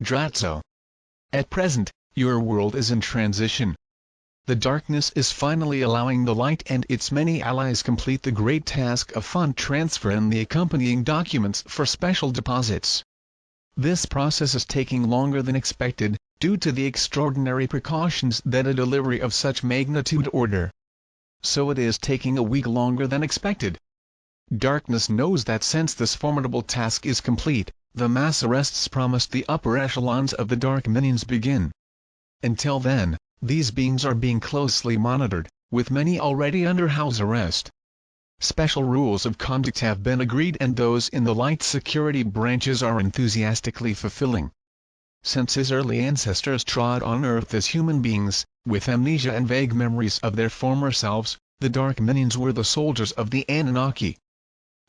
Dratzo. At present, your world is in transition. The darkness is finally allowing the light and its many allies complete the great task of fund transfer and the accompanying documents for special deposits. This process is taking longer than expected, due to the extraordinary precautions that a delivery of such magnitude order. So it is taking a week longer than expected. Darkness knows that since this formidable task is complete, the mass arrests promised the upper echelons of the Dark Minions begin. Until then, these beings are being closely monitored, with many already under house arrest. Special rules of conduct have been agreed and those in the light security branches are enthusiastically fulfilling. Since his early ancestors trod on Earth as human beings, with amnesia and vague memories of their former selves, the Dark Minions were the soldiers of the Anunnaki.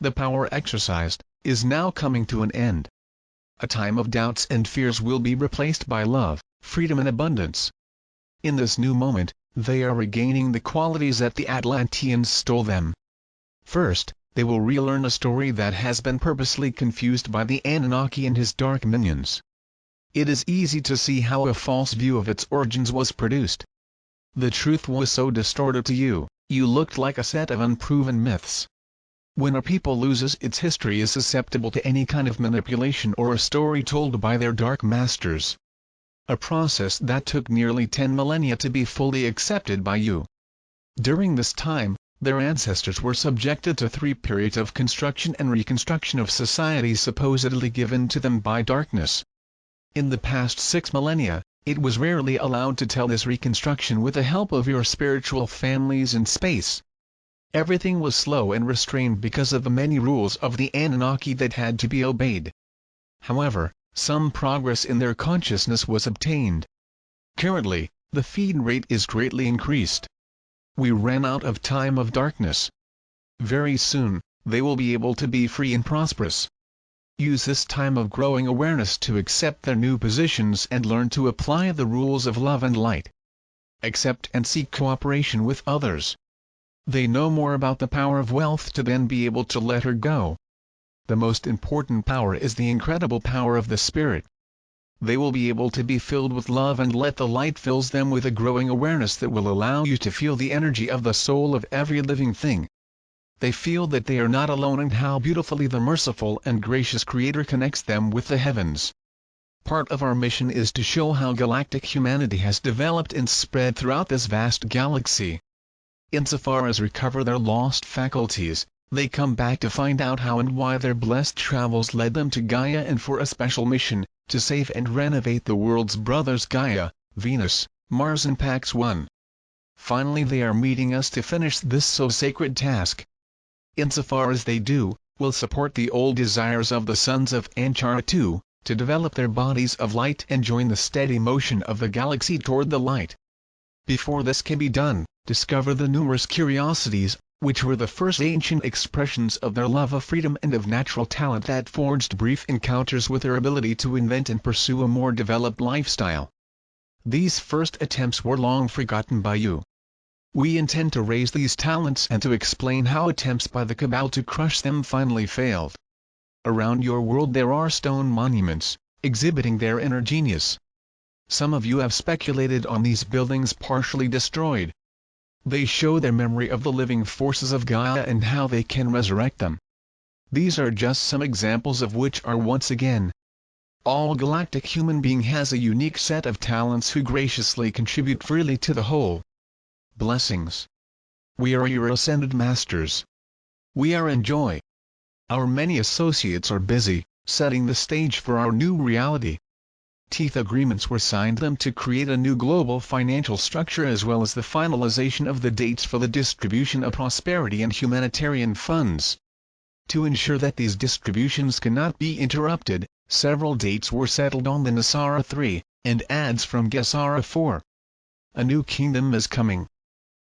The power exercised is now coming to an end. A time of doubts and fears will be replaced by love, freedom and abundance. In this new moment, they are regaining the qualities that the Atlanteans stole them. First, they will relearn a story that has been purposely confused by the Anunnaki and his Dark Minions. It is easy to see how a false view of its origins was produced. The truth was so distorted to you, you looked like a set of unproven myths. When a people loses its history is susceptible to any kind of manipulation or a story told by their dark masters. A process that took nearly 10 millennia to be fully accepted by you. During this time, their ancestors were subjected to 3 periods of construction and reconstruction of societies supposedly given to them by darkness. In the past 6 millennia, it was rarely allowed to tell this reconstruction with the help of your spiritual families in space. Everything was slow and restrained because of the many rules of the Anunnaki that had to be obeyed. However, some progress in their consciousness was obtained. Currently, the feed rate is greatly increased. We ran out of time of darkness. Very soon, they will be able to be free and prosperous. Use this time of growing awareness to accept their new positions and learn to apply the rules of love and light. Accept and seek cooperation with others. They know more about the power of wealth to then be able to let her go. The most important power is the incredible power of the Spirit. They will be able to be filled with love and let the light fills them with a growing awareness that will allow you to feel the energy of the soul of every living thing. They feel that they are not alone and how beautifully the merciful and gracious Creator connects them with the heavens. Part of our mission is to show how galactic humanity has developed and spread throughout this vast galaxy. Insofar as recover their lost faculties, they come back to find out how and why their blessed travels led them to Gaia and for a special mission, to save and renovate the world's brothers Gaia, Venus, Mars and Pax 1. Finally they are meeting us to finish this so sacred task. Insofar as they do, will support the old desires of the sons of Anchara too, to develop their bodies of light and join the steady motion of the galaxy toward the light. Before this can be done, discover the numerous curiosities, which were the first ancient expressions of their love of freedom and of natural talent that forged brief encounters with their ability to invent and pursue a more developed lifestyle. These first attempts were long forgotten by you. We intend to raise these talents and to explain how attempts by the Cabal to crush them finally failed. Around your world there are stone monuments, exhibiting their inner genius. Some of you have speculated on these buildings partially destroyed. They show their memory of the living forces of Gaia and how they can resurrect them. These are just some examples of which are once again. All galactic human being has a unique set of talents who graciously contribute freely to the whole. Blessings. We are your ascended masters. We are in joy. Our many associates are busy, setting the stage for our new reality. Teeth agreements were signed them to create a new global financial structure as well as the finalization of the dates for the distribution of prosperity and humanitarian funds. To ensure that these distributions cannot be interrupted, several dates were settled on the Nasara 3, and ads from Gesara 4. A new kingdom is coming.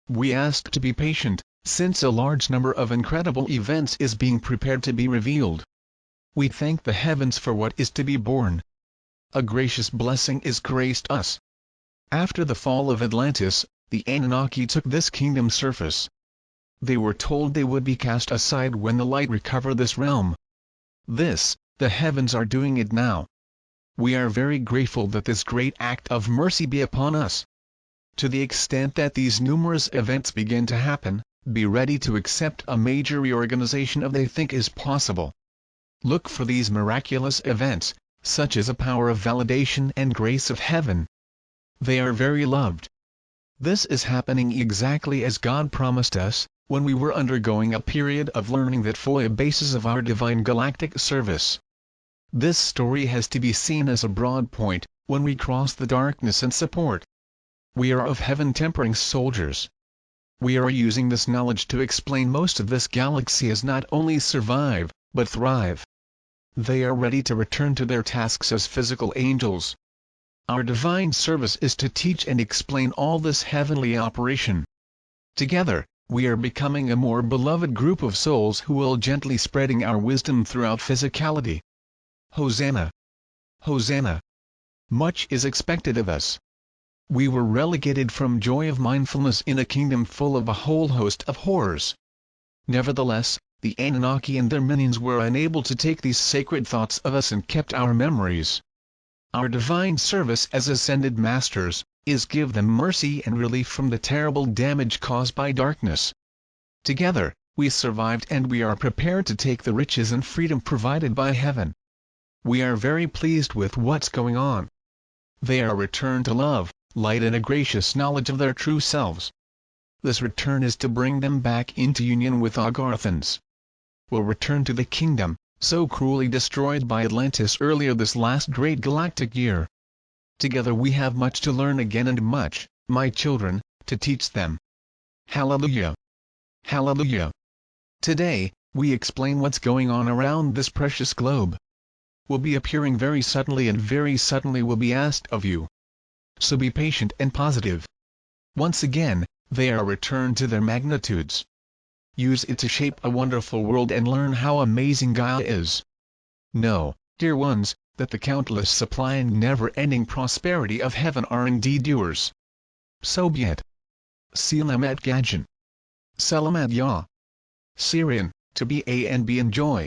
We ask to be patient, since a large number of incredible events is being prepared to be revealed. We thank the heavens for what is to be born. A gracious blessing is graced us. After the fall of Atlantis, the Anunnaki took this kingdom's surface. They were told they would be cast aside when the light recovered this realm. The heavens are doing it now. We are very grateful that this great act of mercy be upon us. To the extent that these numerous events begin to happen, be ready to accept a major reorganization of they think is possible. Look for these miraculous events, such as a power of validation and grace of heaven. They are very loved. This is happening exactly as God promised us, when we were undergoing a period of learning that fully basis of our divine galactic service. This story has to be seen as a broad point, when we cross the darkness and support. We are of heaven tempering soldiers. We are using this knowledge to explain most of this galaxy as not only survive, but thrive. They are ready to return to their tasks as physical angels. Our divine service is to teach and explain all this heavenly operation. Together, we are becoming a more beloved group of souls who will gently spreading our wisdom throughout physicality. Hosanna! Hosanna! Much is expected of us. We were relegated from joy of mindfulness in a kingdom full of a whole host of horrors. Nevertheless, the Anunnaki and their minions were unable to take these sacred thoughts of us and kept our memories. Our divine service as ascended masters, is give them mercy and relief from the terrible damage caused by darkness. Together, we survived and we are prepared to take the riches and freedom provided by heaven. We are very pleased with what's going on. They are returned to love, light and a gracious knowledge of their true selves. This return is to bring them back into union with Agarthans. Will return to the kingdom, so cruelly destroyed by Atlantis earlier this last great galactic year. Together we have much to learn again and much, my children, to teach them. Hallelujah! Hallelujah! Today, we explain what's going on around this precious globe. Will be appearing very suddenly and very suddenly will be asked of you. So be patient and positive. Once again, they are returned to their magnitudes. Use it to shape a wonderful world and learn how amazing Gaia is. Know, dear ones, that the countless supply and never-ending prosperity of heaven are indeed yours. So be it. Selamat Gadjan. Selamat Ya. Syrian, to be A and be enjoy.